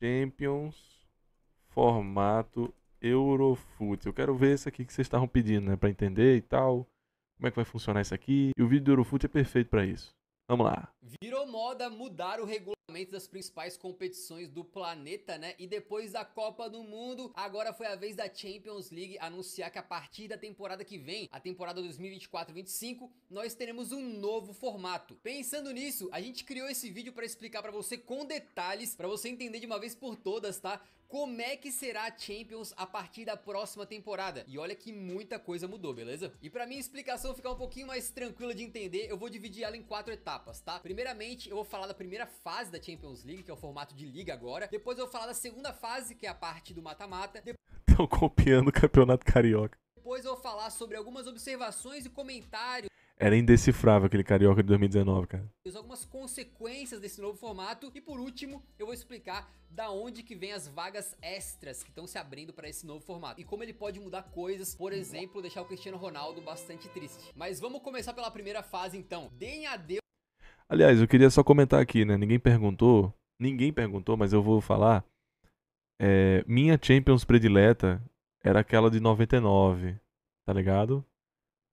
Champions formato Eurofoot. Eu quero ver isso aqui que vocês estavam pedindo, né? Pra entender e tal. Como é que vai funcionar isso aqui. E o vídeo do Eurofoot é perfeito pra isso. Vamos lá. Virou moda mudar o regulamento das principais competições do planeta, né? E depois da Copa do Mundo, agora foi a vez da Champions League anunciar que a partir da temporada que vem, a temporada 2024-25, nós teremos um novo formato. Pensando nisso, a gente criou esse vídeo para explicar para você com detalhes, para você entender de uma vez por todas, tá? Como é que será a Champions a partir da próxima temporada. E olha que muita coisa mudou, beleza? E pra minha explicação ficar um pouquinho mais tranquila de entender, eu vou dividir ela em 4 etapas, tá? Primeiramente, eu vou falar da primeira fase da Champions League, que é o formato de liga agora. Depois eu vou falar da segunda fase, que é a parte do mata-mata. Estão copiando o Campeonato Carioca. Depois eu vou falar sobre algumas observações e comentários. Era indecifrável aquele Carioca de 2019, cara. Algumas consequências desse novo formato e por último eu vou explicar da onde que vem as vagas extras que estão se abrindo para esse novo formato e como ele pode mudar coisas, por exemplo, deixar o Cristiano Ronaldo bastante triste. Mas vamos começar pela primeira fase então. Deem adeus. Aliás, eu queria só comentar aqui, né? Ninguém perguntou, mas eu vou falar. Minha Champions predileta era aquela de 99, tá ligado?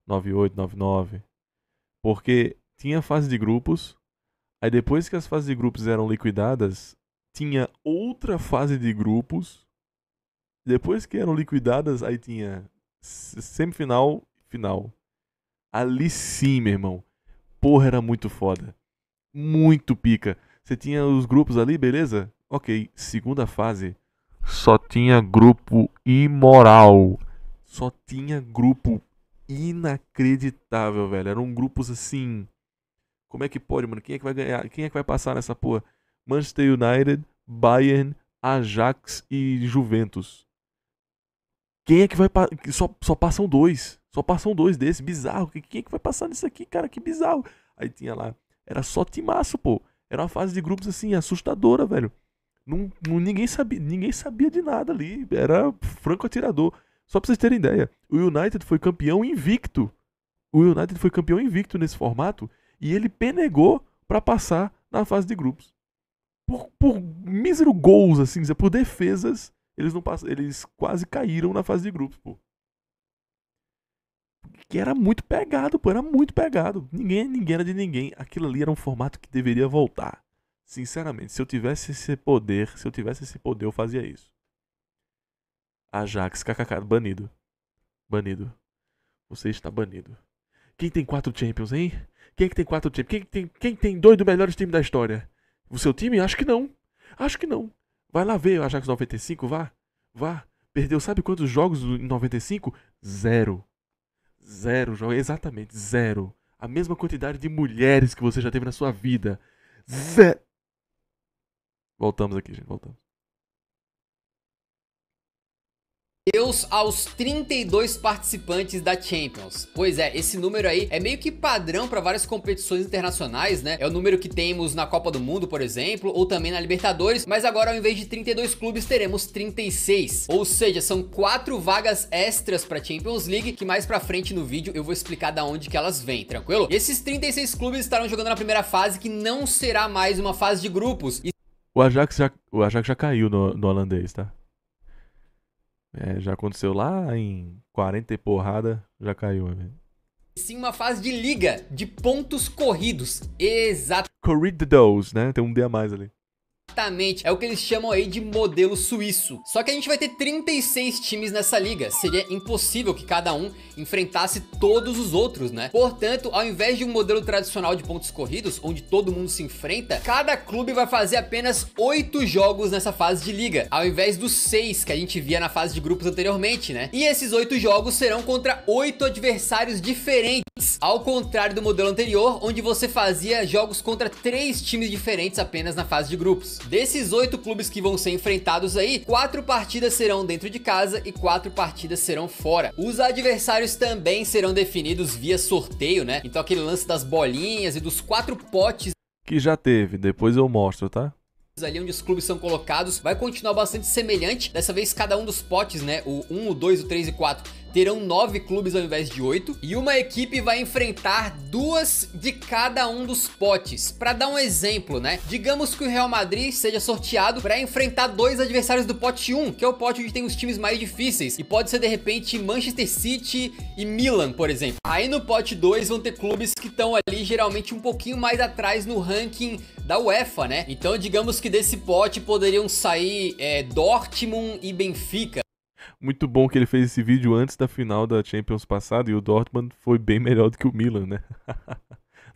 98, 99. Porque tinha fase de grupos, aí depois que as fases de grupos eram liquidadas, tinha outra fase de grupos. Depois que eram liquidadas, aí tinha semifinal, final. Ali sim, meu irmão. Porra, era muito foda. Muito pica. Você tinha os grupos ali, beleza? Ok, segunda fase. Só tinha grupo imoral. Só tinha grupo inacreditável, velho. Eram grupos assim. Como é que pode, mano? Quem é que vai ganhar? Quem é que vai passar nessa porra? Manchester United, Bayern, Ajax e Juventus. Quem é que vai passar? Só passam dois. Só passam dois desses. Bizarro. Quem é que vai passar nisso aqui, cara? Que bizarro. Aí tinha lá. Era só timaço, pô. Era uma fase de grupos assim, assustadora, velho. Ninguém sabia de nada ali. Era franco atirador. Só pra vocês terem ideia. O United foi campeão invicto. O United foi campeão invicto nesse formato. E ele penegou pra passar na fase de grupos. Por mísero gols, assim, por defesas, eles quase caíram na fase de grupos, pô. Que era muito pegado, pô, era muito pegado. Ninguém era de ninguém. Aquilo ali era um formato que deveria voltar. Sinceramente, se eu tivesse esse poder, eu fazia isso. Ajax, kkk, banido. Banido. Você está banido. Quem tem 4 Champions, hein? Quem é que tem 4 Champions? Quem tem 2 dos melhores times da história? O seu time? Acho que não. Acho que não. Vai lá ver o Ajax 95, vá. Vá. Perdeu sabe quantos jogos em 95? Zero. Zero jogos, exatamente, zero. A mesma quantidade de mulheres que você já teve na sua vida. Zero. Voltamos aqui, gente, voltamos. Adeus aos 32 participantes da Champions. Pois é, esse número aí é meio que padrão para várias competições internacionais, né? É o número que temos na Copa do Mundo, por exemplo, ou também na Libertadores, mas agora ao invés de 32 clubes teremos 36. Ou seja, são 4 vagas extras para Champions League, que mais pra frente no vídeo eu vou explicar da onde que elas vêm, tranquilo? E esses 36 clubes estarão jogando na primeira fase, que não será mais uma fase de grupos. O Ajax já caiu no holandês, tá? Já aconteceu lá em 40 e porrada, já caiu, velho. Sim, uma fase de liga, de pontos corridos. Exato. Corridos, né? Tem um D a mais ali. Exatamente, é o que eles chamam aí de modelo suíço. Só que a gente vai ter 36 times nessa liga. Seria impossível que cada um enfrentasse todos os outros, né? Portanto, ao invés de um modelo tradicional de pontos corridos, onde todo mundo se enfrenta, cada clube vai fazer apenas 8 jogos nessa fase de liga, ao invés dos 6 que a gente via na fase de grupos anteriormente, né? E esses 8 jogos serão contra 8 adversários diferentes, ao contrário do modelo anterior, onde você fazia jogos contra 3 times diferentes apenas na fase de grupos. Desses 8 clubes que vão ser enfrentados aí, 4 partidas serão dentro de casa e 4 partidas serão fora. Os adversários também serão definidos via sorteio, né? Então aquele lance das bolinhas e dos 4 potes que já teve, depois eu mostro, tá? Ali onde os clubes são colocados vai continuar bastante semelhante. Dessa vez cada um dos potes, né, o 1, o 2, o 3 e 4 terão 9 clubes ao invés de 8, e uma equipe vai enfrentar 2 de cada um dos potes. Para dar um exemplo, né? Digamos que o Real Madrid seja sorteado para enfrentar 2 adversários do pote 1, que é o pote onde tem os times mais difíceis, e pode ser de repente Manchester City e Milan, por exemplo. Aí no pote 2 vão ter clubes que estão ali geralmente um pouquinho mais atrás no ranking da UEFA, né? Então digamos que desse pote poderiam sair Dortmund e Benfica. Muito bom que ele fez esse vídeo antes da final da Champions passada e o Dortmund foi bem melhor do que o Milan, né?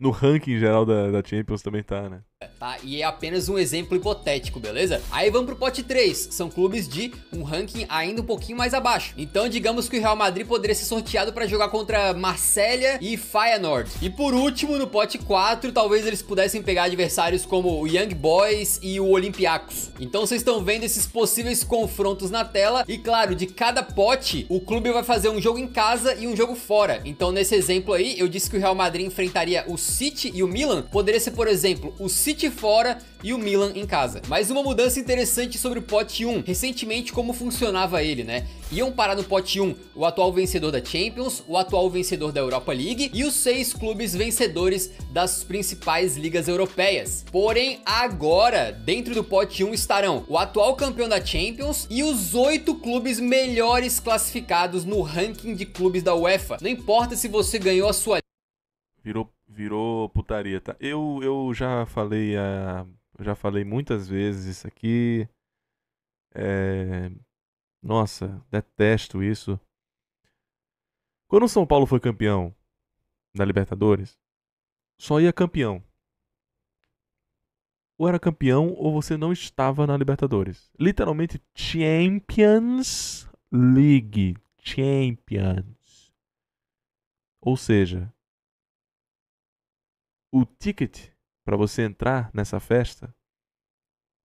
No ranking geral da Champions também tá, né? Tá? E é apenas um exemplo hipotético, beleza? Aí vamos pro pote 3, que são clubes de um ranking ainda um pouquinho mais abaixo. Então digamos que o Real Madrid poderia ser sorteado para jogar contra Marselha e Feyenoord. E por último, no pote 4, talvez eles pudessem pegar adversários como o Young Boys e o Olympiacos. Então vocês estão vendo esses possíveis confrontos na tela. E claro, de cada pote, o clube vai fazer um jogo em casa e um jogo fora. Então nesse exemplo aí, eu disse que o Real Madrid enfrentaria o City e o Milan. Poderia ser, por exemplo, o City fora e o Milan em casa. Mas uma mudança interessante sobre o pote 1. Recentemente, como funcionava ele, né? Iam parar no pote 1 o atual vencedor da Champions, o atual vencedor da Europa League e os 6 clubes vencedores das principais ligas europeias. Porém, agora, dentro do pote 1 estarão o atual campeão da Champions e os 8 clubes melhores classificados no ranking de clubes da UEFA. Não importa se você ganhou a sua... Virou putaria, tá? Eu já falei muitas vezes isso aqui. Nossa, detesto isso. Quando o São Paulo foi campeão da Libertadores, só ia campeão. Ou era campeão ou você não estava na Libertadores. Literalmente Champions League. Champions. Ou seja, o ticket para você entrar nessa festa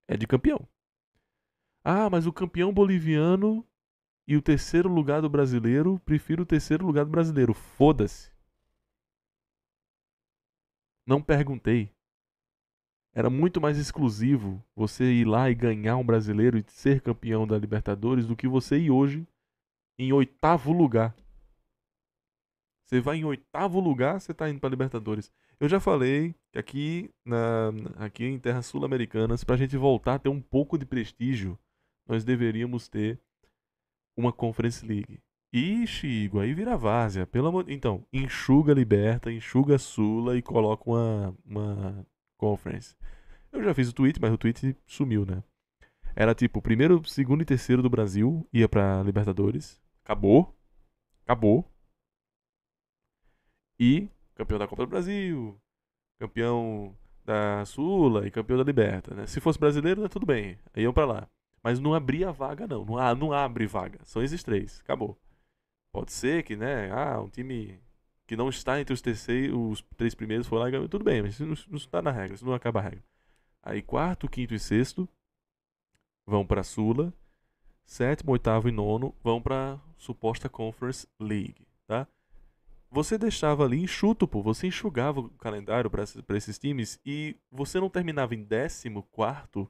é de campeão. Ah, mas o campeão boliviano e o terceiro lugar do brasileiro, prefiro o terceiro lugar do brasileiro. Foda-se. Não perguntei. Era muito mais exclusivo você ir lá e ganhar um brasileiro e ser campeão da Libertadores do que você ir hoje em 8º lugar. Você vai em 8º lugar, você tá indo pra Libertadores. Eu já falei que aqui em terras sul-americanas, pra gente voltar a ter um pouco de prestígio, nós deveríamos ter uma Conference League. Ixi, Igor, aí vira várzea. Então, enxuga a Liberta, enxuga a Sula e coloca uma Conference. Eu já fiz o tweet, mas o tweet sumiu, né? Era tipo, primeiro, segundo e terceiro do Brasil ia pra Libertadores. Acabou. E campeão da Copa do Brasil, campeão da Sula e campeão da Liberta, né? Se fosse brasileiro, né, tudo bem, aí iam pra lá. Mas não abria vaga, não. Não abre vaga. São esses 3. Acabou. Pode ser que, né? Um time que não está entre os 3 primeiros foi lá e ganhou. Tudo bem, mas isso não está na regra. Isso não acaba a regra. Aí 4º, 5º e 6º vão pra Sula. 7º, 8º e 9º vão pra suposta Conference League, tá? Você deixava ali enxuto, pô. Você enxugava o calendário pra esses times e você não terminava em 14º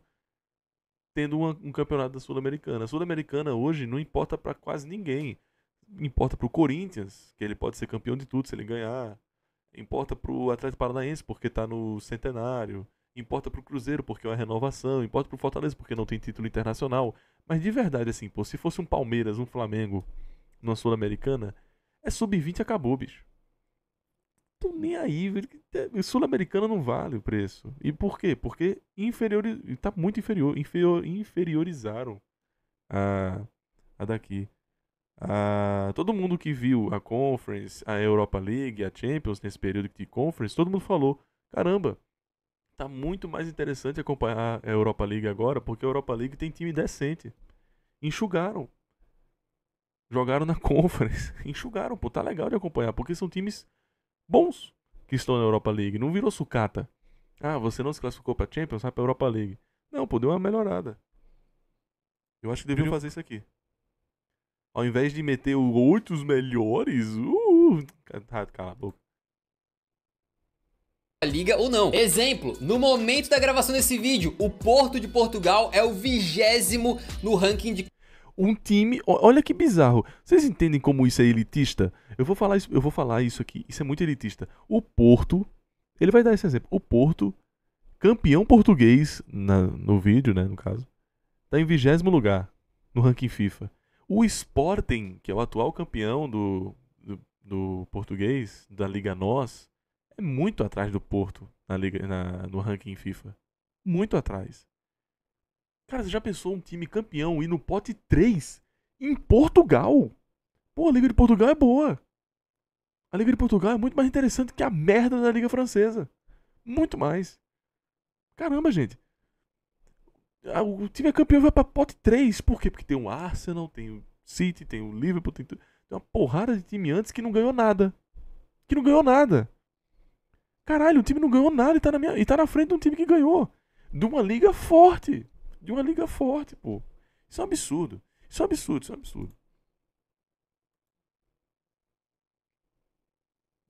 tendo um campeonato da Sul-Americana. A Sul-Americana hoje não importa pra quase ninguém. Importa pro Corinthians, que ele pode ser campeão de tudo se ele ganhar. Importa pro Atlético Paranaense, porque tá no centenário. Importa pro Cruzeiro, porque é uma renovação. Importa pro Fortaleza, porque não tem título internacional. Mas de verdade, assim, pô, se fosse um Palmeiras, um Flamengo numa Sul-Americana, é sub-20 e acabou, bicho. Tô nem aí, velho. Sul-Americana não vale o preço. E por quê? Porque tá muito inferior. Inferiorizaram a daqui. Todo mundo que viu a Conference, a Europa League, a Champions nesse período de Conference, todo mundo falou: caramba, tá muito mais interessante acompanhar a Europa League agora, porque a Europa League tem time decente. Enxugaram. Jogaram na Conference. Enxugaram, pô, tá legal de acompanhar, porque são times bons que estão na Europa League. Não virou sucata. Você não se classificou pra Champions, vai pra Europa League. Não, pô, deu uma melhorada. Eu acho que deveriam fazer isso aqui. Ao invés de meter os 8 melhores, cala a boca. Liga ou não. Exemplo, no momento da gravação desse vídeo, o Porto de Portugal é o 20º no ranking de... Um time, olha que bizarro. Vocês entendem como isso é elitista? Eu vou falar isso aqui. Isso é muito elitista. O Porto, ele vai dar esse exemplo. O Porto, campeão português no vídeo, né, no caso, tá em 20º lugar no ranking FIFA. O Sporting, que é o atual campeão do português, da Liga NOS, é muito atrás do Porto no ranking FIFA. Muito atrás. Cara, você já pensou um time campeão ir no pote 3 em Portugal? Pô, a Liga de Portugal é boa. A Liga de Portugal é muito mais interessante que a merda da Liga Francesa. Muito mais. Caramba, gente. O time é campeão e vai pra pote 3. Por quê? Porque tem o Arsenal, tem o City, tem o Liverpool, tem uma porrada de time antes que não ganhou nada. Que não ganhou nada. Caralho, o time não ganhou nada e tá na frente de um time que ganhou. De uma liga forte. De uma liga forte, pô. Isso é um absurdo. Isso é um absurdo, isso é um absurdo.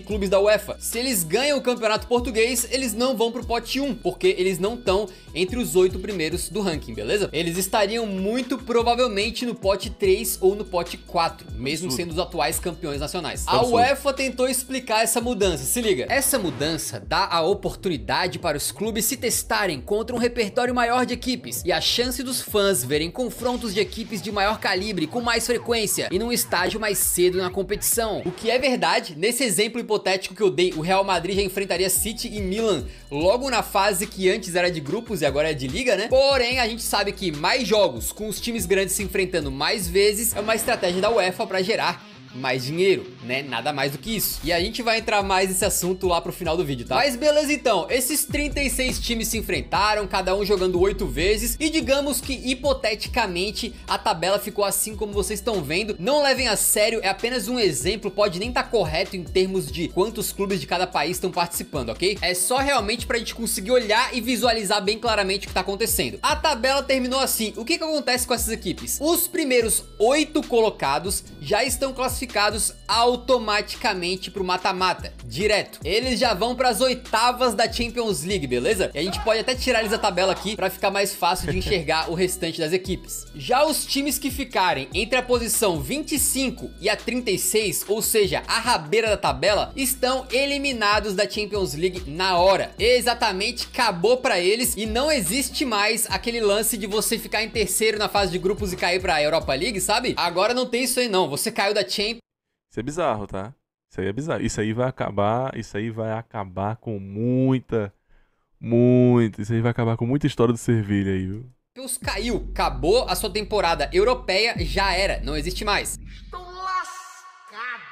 Clubes da UEFA. Se eles ganham o campeonato português, eles não vão pro pote 1, porque eles não estão entre os 8 primeiros do ranking, beleza? Eles estariam muito provavelmente no pote 3 ou no pote 4, mesmo sendo os atuais campeões nacionais. A UEFA tentou explicar essa mudança, se liga. Essa mudança dá a oportunidade para os clubes se testarem contra um repertório maior de equipes e a chance dos fãs verem confrontos de equipes de maior calibre com mais frequência e num estágio mais cedo na competição. O que é verdade, nesse exemplo hipotético que eu dei, o Real Madrid já enfrentaria City e Milan logo na fase que antes era de grupos e agora é de liga, né? Porém, a gente sabe que mais jogos com os times grandes se enfrentando mais vezes é uma estratégia da UEFA para gerar mais dinheiro, né? Nada mais do que isso. E a gente vai entrar mais nesse assunto lá pro final do vídeo, tá? Mas beleza então, esses 36 times se enfrentaram, cada um jogando 8 vezes e digamos que hipoteticamente a tabela ficou assim como vocês estão vendo. Não levem a sério, é apenas um exemplo, pode nem estar correto em termos de quantos clubes de cada país estão participando, ok? É só realmente pra gente conseguir olhar e visualizar bem claramente o que tá acontecendo. A tabela terminou assim. O que acontece com essas equipes? Os primeiros 8 colocados já estão classificados automaticamente pro mata-mata, direto. Eles já vão para as oitavas da Champions League, beleza? E a gente pode até tirar eles da tabela aqui para ficar mais fácil de enxergar o restante das equipes. Já os times que ficarem entre a posição 25 e a 36, ou seja, a rabeira da tabela, estão eliminados da Champions League na hora. Exatamente, acabou para eles e não existe mais aquele lance de você ficar em terceiro na fase de grupos e cair para a Europa League, sabe? Agora não tem isso aí não, você caiu da Champions. Isso é bizarro, tá? Isso aí é bizarro. Isso aí vai acabar com isso aí vai acabar com muita história do Servilha aí, viu? Caiu, acabou a sua temporada europeia, já era, não existe mais.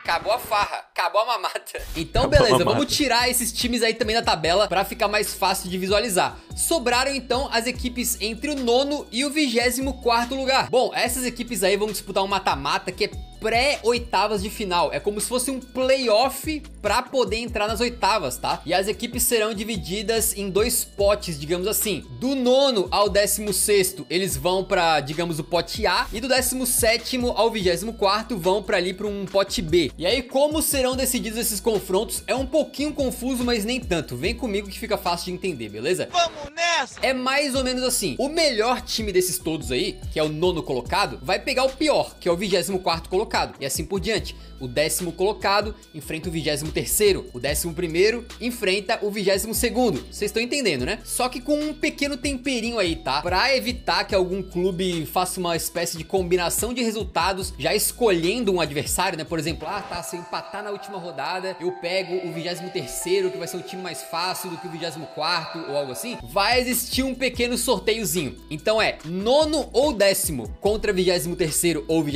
Acabou a farra, acabou a mamata. Então beleza, vamos tirar esses times aí também da tabela pra ficar mais fácil de visualizar. Sobraram então as equipes entre o 9º e o 24º lugar. Bom, essas equipes aí vão disputar um mata-mata que é pré-oitavas de final. É como se fosse um playoff pra poder entrar nas oitavas, tá? E as equipes serão divididas em 2 potes, digamos assim. Do 9º ao 16º, eles vão pra, digamos, o pote A. E do 17º ao 24º vão pra ali pra um pote B. E aí, como serão decididos esses confrontos? É um pouquinho confuso, mas nem tanto. Vem comigo que fica fácil de entender, beleza? Vamos nessa! É mais ou menos assim. O melhor time desses todos aí, que é o 9º colocado, vai pegar o pior, que é o 24º colocado. E assim por diante. O 10º colocado enfrenta o 23º. O 11º enfrenta o 22º. Vocês estão entendendo, né? Só que com um pequeno temperinho aí, tá? Pra evitar que algum clube faça uma espécie de combinação de resultados, já escolhendo um adversário, né? Por exemplo, se eu empatar na última rodada, eu pego o 23º, que vai ser um time mais fácil do que o 24º ou algo assim. Vai existir um pequeno sorteiozinho. Então é 9º ou 10º contra 23º ou 24º.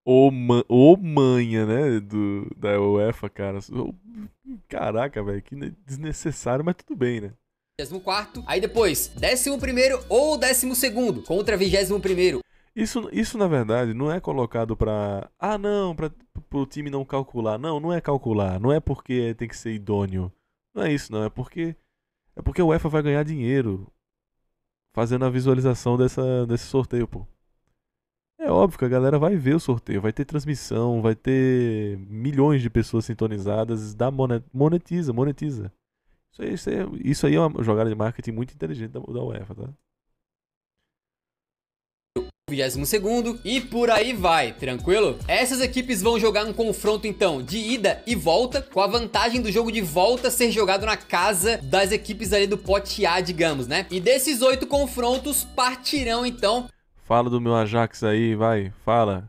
Ô manha, né, da UEFA, cara. Caraca, velho, que desnecessário, mas tudo bem, né? 24º, aí depois 11º ou 12º contra 21º. Isso na verdade não é colocado pra... não, pro time não calcular. Não é calcular, não é porque tem que ser idôneo. Não é isso, não, é porque a UEFA vai ganhar dinheiro fazendo a visualização desse sorteio, pô. É óbvio que a galera vai ver o sorteio, vai ter transmissão, vai ter milhões de pessoas sintonizadas, monetiza. Isso aí é uma jogada de marketing muito inteligente da UEFA, tá? 22º e por aí vai, tranquilo? Essas equipes vão jogar um confronto então de ida e volta, com a vantagem do jogo de volta ser jogado na casa das equipes ali do pote A, digamos, né? E desses 8 confrontos partirão então... Fala do meu Ajax aí, vai, fala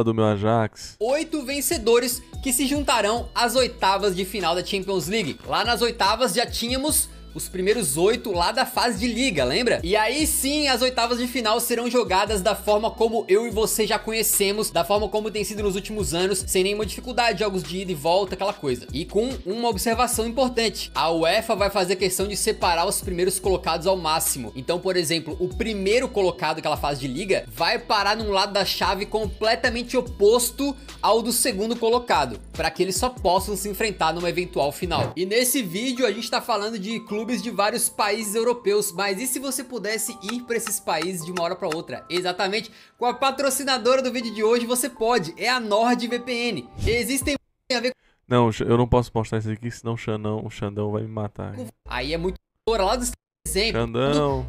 do meu Ajax. 8 vencedores que se juntarão às oitavas de final da Champions League. Lá nas oitavas já tínhamos os primeiros 8 lá da fase de liga, lembra? E aí sim, as oitavas de final serão jogadas da forma como eu e você já conhecemos, da forma como tem sido nos últimos anos, sem nenhuma dificuldade, jogos de ida e volta, aquela coisa. E com uma observação importante, a UEFA vai fazer questão de separar os primeiros colocados ao máximo. Então, por exemplo, o primeiro colocado daquela fase de liga vai parar num lado da chave completamente oposto ao do segundo colocado, para que eles só possam se enfrentar numa eventual final. E nesse vídeo a gente tá falando de clubes de vários países europeus, mas e se você pudesse ir para esses países de uma hora para outra? Exatamente, com a patrocinadora do vídeo de hoje você pode, é a NordVPN. Existem a ver... Não, eu não posso mostrar isso aqui, senão o Xandão vai me matar. Aí é muito lá dos exemplos. Xandão,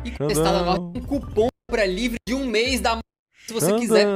Um cupom para livre de um mês da se você quiser,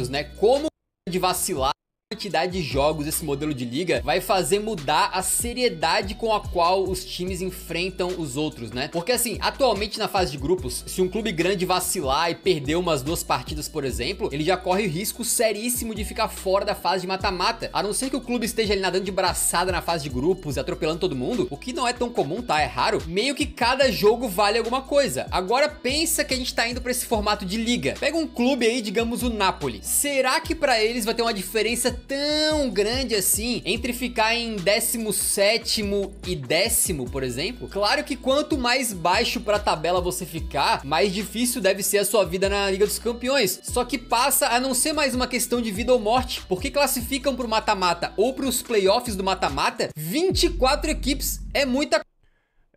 né? Como de vacilar quantidade de jogos, esse modelo de liga vai fazer mudar a seriedade com a qual os times enfrentam os outros, né? Porque assim, atualmente na fase de grupos, se um clube grande vacilar e perder umas 2 partidas, por exemplo, ele já corre o risco seríssimo de ficar fora da fase de mata-mata. A não ser que o clube esteja ali nadando de braçada na fase de grupos e atropelando todo mundo, o que não é tão comum, tá? É raro. Meio que cada jogo vale alguma coisa. Agora pensa que a gente tá indo pra esse formato de liga. Pega um clube aí, digamos o Napoli. Será que pra eles vai ter uma diferença tão grande assim entre ficar em 17º e 10º, por exemplo? Claro que quanto mais baixo pra tabela você ficar, mais difícil deve ser a sua vida na Liga dos Campeões. Só que passa a não ser mais uma questão de vida ou morte, porque classificam pro mata-mata ou pros playoffs do mata-mata 24 equipes. É muita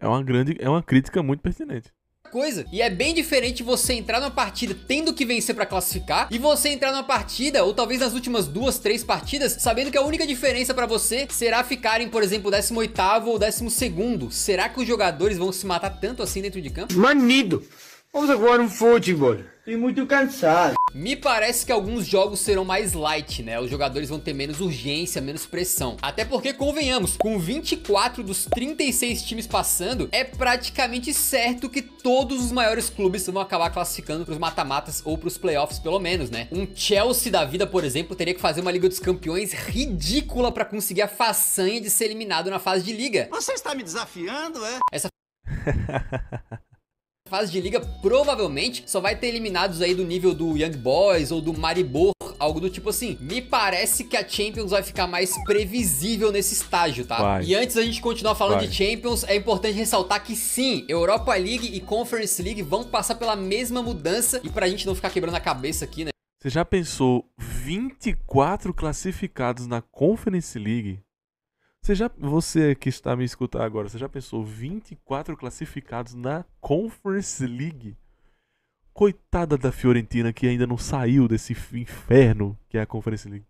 É uma crítica muito pertinente. Coisa. E é bem diferente você entrar numa partida tendo que vencer pra classificar e você entrar numa partida, ou talvez nas últimas 2, 3 partidas, sabendo que a única diferença pra você será ficarem, por exemplo, 18º ou 12º. Será que os jogadores vão se matar tanto assim dentro de campo? Manido! Vamos agora um futebol. Estou muito cansado. Me parece que alguns jogos serão mais light, né? Os jogadores vão ter menos urgência, menos pressão. Até porque, convenhamos, com 24 dos 36 times passando, é praticamente certo que todos os maiores clubes vão acabar classificando pros mata-matas ou pros playoffs, pelo menos, né? Um Chelsea da vida, por exemplo, teria que fazer uma Liga dos Campeões ridícula pra conseguir a façanha de ser eliminado na fase de liga. Você está me desafiando, é? Essa fase de liga provavelmente só vai ter eliminados aí do nível do Young Boys ou do Maribor, algo do tipo assim. Me parece que a Champions vai ficar mais previsível nesse estágio, tá? Vai. E antes da gente continuar falando Vai. de Champions, é importante ressaltar que sim, Europa League e Conference League vão passar pela mesma mudança, e pra gente não ficar quebrando a cabeça aqui, né? Você já pensou 24 classificados na Conference League? Você que está me escutando agora, você já pensou 24 classificados na Conference League? Coitada da Fiorentina que ainda não saiu desse inferno que é a Conference League.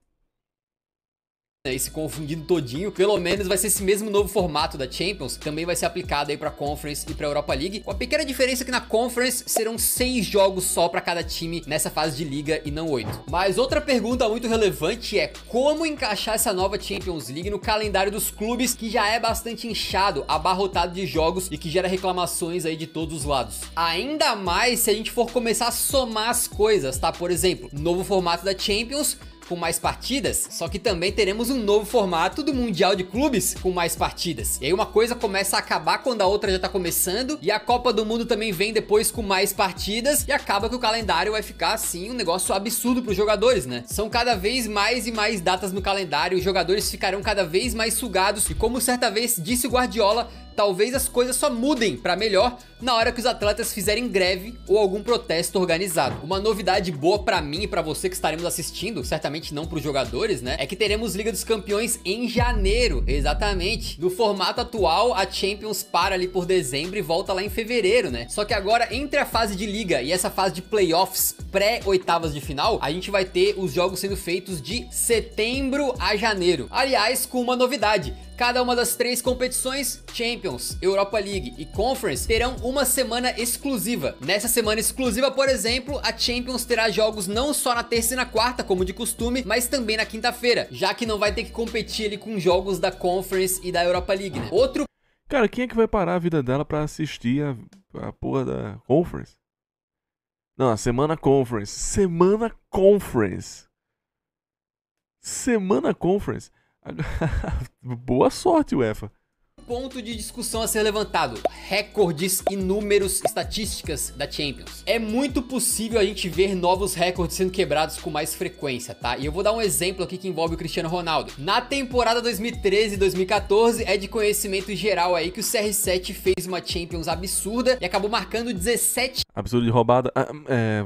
E se confundindo todinho, pelo menos vai ser esse mesmo novo formato da Champions, que também vai ser aplicado aí pra Conference e pra Europa League, com a pequena diferença que na Conference serão 6 jogos só pra cada time nessa fase de liga e não 8. Mas outra pergunta muito relevante é como encaixar essa nova Champions League no calendário dos clubes, que já é bastante inchado, abarrotado de jogos e que gera reclamações aí de todos os lados. Ainda mais se a gente for começar a somar as coisas, tá? Por exemplo, novo formato da Champions com mais partidas, só que também teremos um novo formato do Mundial de Clubes com mais partidas. E aí uma coisa começa a acabar quando a outra já tá começando, e a Copa do Mundo também vem depois com mais partidas, e acaba que o calendário vai ficar assim um negócio absurdo pros jogadores, né? São cada vez mais e mais datas no calendário, os jogadores ficarão cada vez mais sugados, e como certa vez disse o Guardiola, talvez as coisas só mudem pra melhor na hora que os atletas fizerem greve ou algum protesto organizado. Uma novidade boa pra mim e pra você que estaremos assistindo, certamente não pros jogadores, né? É que teremos Liga dos Campeões em janeiro, exatamente. No formato atual, a Champions para ali por dezembro e volta lá em fevereiro, né? Só que agora, entre a fase de Liga e essa fase de playoffs pré-oitavas de final, a gente vai ter os jogos sendo feitos de setembro a janeiro. Aliás, com uma novidade. Cada uma das 3 competições, Champions, Europa League e Conference, terão uma semana exclusiva. Nessa semana exclusiva, por exemplo, a Champions terá jogos não só na terça e na quarta, como de costume, mas também na quinta-feira, já que não vai ter que competir ali com jogos da Conference e da Europa League, né? Cara, quem é que vai parar a vida dela pra assistir a porra da Conference? Não, a Semana Conference. Semana Conference. Semana Conference. Boa sorte, UEFA. Ponto de discussão a ser levantado: recordes e números, estatísticas da Champions. É muito possível a gente ver novos recordes sendo quebrados com mais frequência, tá? E eu vou dar um exemplo aqui que envolve o Cristiano Ronaldo. Na temporada 2013-2014 é de conhecimento geral aí que o CR7 fez uma Champions absurda e acabou marcando 17 absurdo de roubada.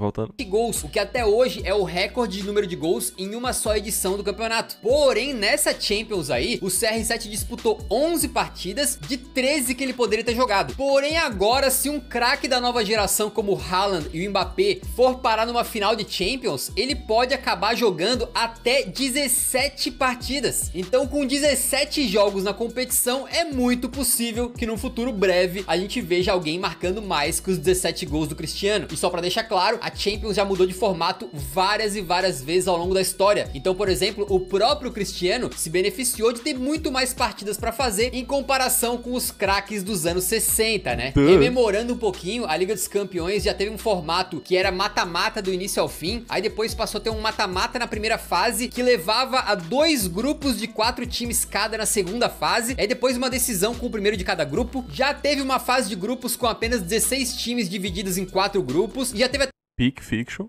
Voltando. gols, o que até hoje é o recorde de número de gols em uma só edição do campeonato. Porém, nessa Champions aí, o CR7 disputou 11 partidas de 13 que ele poderia ter jogado. Porém, agora, se um craque da nova geração como o Haaland e o Mbappé for parar numa final de Champions, ele pode acabar jogando até 17 partidas. Então, com 17 jogos na competição, é muito possível que num futuro breve a gente veja alguém marcando mais que os 17 gols do Cristiano. E só pra deixar claro, a Champions já mudou de formato várias e várias vezes ao longo da história. Então, por exemplo, o próprio Cristiano se beneficiou de ter muito mais partidas pra fazer em comparação com os craques dos anos 60, né? Rememorando um pouquinho, a Liga dos Campeões já teve um formato que era mata-mata do início ao fim, aí depois passou a ter um mata-mata na primeira fase, que levava a 2 grupos de 4 times cada na segunda fase, aí depois uma decisão com o primeiro de cada grupo, já teve uma fase de grupos com apenas 16 times divididos em 4 grupos, e já teve Peak Fiction.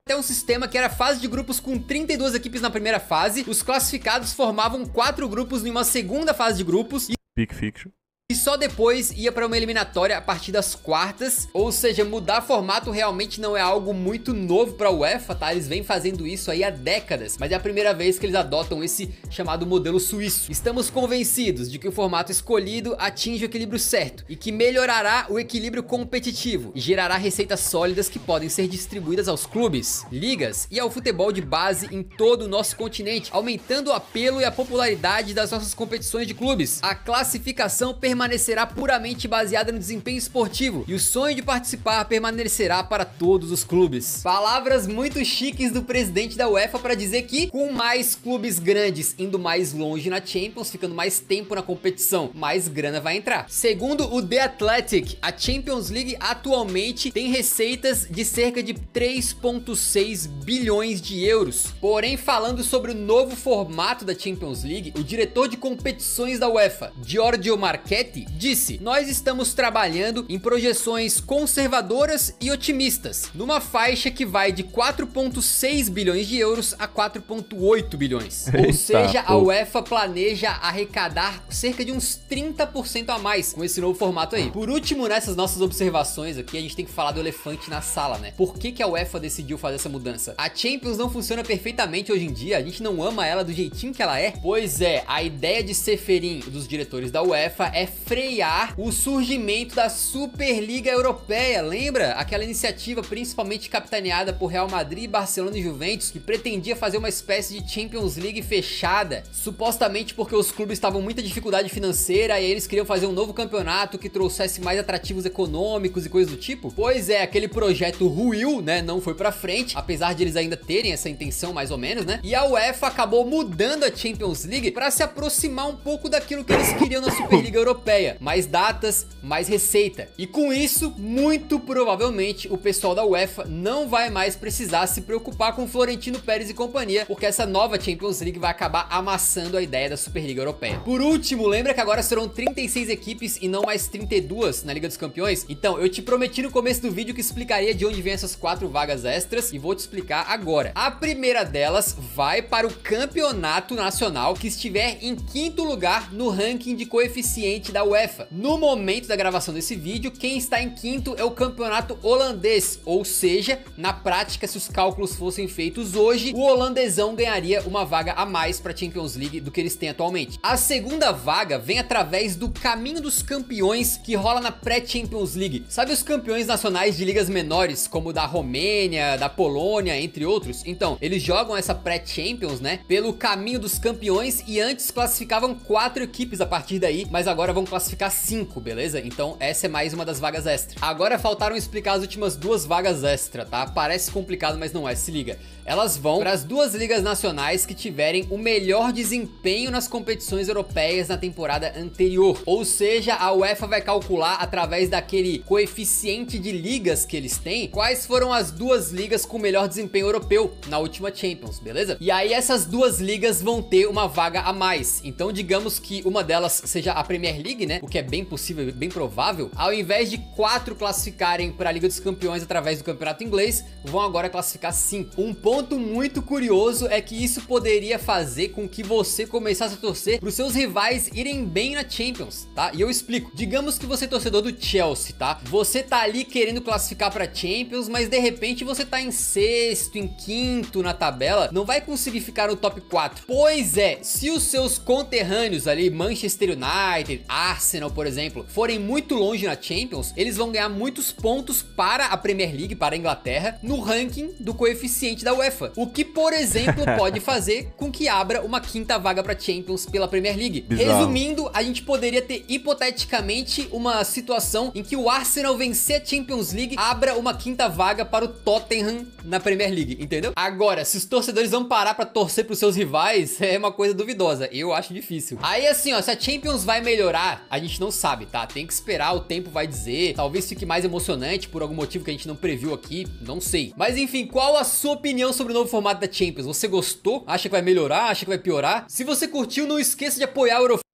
até um sistema que era fase de grupos com 32 equipes na primeira fase, os classificados formavam 4 grupos em uma segunda fase de grupos, Peak Fiction. e só depois ia para uma eliminatória a partir das quartas. Ou seja, mudar formato realmente não é algo muito novo para a UEFA, tá? Eles vêm fazendo isso aí há décadas, mas é a primeira vez que eles adotam esse chamado modelo suíço. Estamos convencidos de que o formato escolhido atinge o equilíbrio certo e que melhorará o equilíbrio competitivo e gerará receitas sólidas que podem ser distribuídas aos clubes, ligas e ao futebol de base em todo o nosso continente, aumentando o apelo e a popularidade das nossas competições de clubes. A classificação permanecerá puramente baseada no desempenho esportivo e o sonho de participar permanecerá para todos os clubes. Palavras muito chiques do presidente da UEFA para dizer que, com mais clubes grandes indo mais longe na Champions, ficando mais tempo na competição, mais grana vai entrar. Segundo o The Athletic, a Champions League atualmente tem receitas de cerca de 3,6 bilhões de euros. Porém, falando sobre o novo formato da Champions League, o diretor de competições da UEFA, Giorgio Marchetti, disse: nós estamos trabalhando em projeções conservadoras e otimistas, numa faixa que vai de 4,6 bilhões de euros a 4,8 bilhões. Ou seja, a UEFA planeja arrecadar cerca de uns 30% a mais com esse novo formato aí. Por último, nessas nossas observações aqui, a gente tem que falar do elefante na sala, né? Por que a UEFA decidiu fazer essa mudança? A Champions não funciona perfeitamente hoje em dia, a gente não ama ela do jeitinho que ela é? Pois é, a ideia de Ceferin, dos diretores da UEFA, é frear o surgimento da Superliga Europeia. Lembra? Aquela iniciativa principalmente capitaneada por Real Madrid, Barcelona e Juventus, que pretendia fazer uma espécie de Champions League fechada, supostamente porque os clubes estavam com muita dificuldade financeira e aí eles queriam fazer um novo campeonato que trouxesse mais atrativos econômicos e coisas do tipo. Pois é, aquele projeto ruiu, né? Não foi pra frente, apesar de eles ainda terem essa intenção mais ou menos, né? E a UEFA acabou mudando a Champions League pra se aproximar um pouco daquilo que eles queriam na Superliga Europeia. Mais datas, mais receita. E com isso, muito provavelmente, o pessoal da UEFA não vai mais precisar se preocupar com Florentino Pérez e companhia, porque essa nova Champions League vai acabar amassando a ideia da Superliga Europeia. Por último, lembra que agora serão 36 equipes e não mais 32 na Liga dos Campeões? Então, eu te prometi no começo do vídeo que explicaria de onde vem essas 4 vagas extras e vou te explicar agora. A primeira delas vai para o campeonato nacional que estiver em 5º lugar no ranking de coeficiente da UEFA. No momento da gravação desse vídeo, quem está em quinto é o campeonato holandês, ou seja, na prática, se os cálculos fossem feitos hoje, o holandesão ganharia uma vaga a mais para a Champions League do que eles têm atualmente. A segunda vaga vem através do caminho dos campeões que rola na pré-Champions League. Sabe os campeões nacionais de ligas menores, como da Romênia, da Polônia, entre outros? Então, eles jogam essa pré-Champions, né, pelo caminho dos campeões e antes classificavam 4 equipes a partir daí, mas agora vão classificar 5, beleza? Então essa é mais uma das vagas extra. Agora faltaram explicar as últimas 2 vagas extra, tá? Parece complicado, mas não é, se liga. Elas vão para as 2 ligas nacionais que tiverem o melhor desempenho nas competições europeias na temporada anterior. Ou seja, a UEFA vai calcular através daquele coeficiente de ligas que eles têm, quais foram as 2 ligas com melhor desempenho europeu na última Champions, beleza? E aí essas 2 ligas vão ter uma vaga a mais. Então digamos que uma delas seja a Premier League, né? O que é bem possível, bem provável. Ao invés de 4 classificarem para a Liga dos Campeões através do campeonato inglês, vão agora classificar 5. Um ponto muito curioso é que isso poderia fazer com que você começasse a torcer para os seus rivais irem bem na Champions, tá? E eu explico. Digamos que você é torcedor do Chelsea, tá? Você tá ali querendo classificar para Champions, mas de repente você tá em 6º, em 5º na tabela, não vai conseguir ficar no top 4. Pois é, se os seus conterrâneos ali, Manchester United, Arsenal, por exemplo, forem muito longe na Champions, eles vão ganhar muitos pontos para a Premier League, para a Inglaterra, no ranking do coeficiente da UEFA. O que, por exemplo, pode fazer com que abra uma 5ª vaga para Champions pela Premier League. Bizarro. Resumindo, a gente poderia ter hipoteticamente uma situação em que o Arsenal vencer a Champions League, abra uma 5ª vaga para o Tottenham na Premier League, entendeu? Agora, se os torcedores vão parar para torcer para os seus rivais, é uma coisa duvidosa. Eu acho difícil. Aí assim, ó, se a Champions vai melhorar, a gente não sabe, tá? Tem que esperar, o tempo vai dizer. Talvez fique mais emocionante por algum motivo que a gente não previu aqui, não sei. Mas enfim, qual a sua opinião sobre o novo formato da Champions? Você gostou? Acha que vai melhorar? Acha que vai piorar? Se você curtiu, não esqueça de apoiar o Eurofute.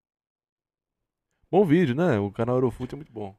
Bom vídeo, né? O canal Eurofute é muito bom.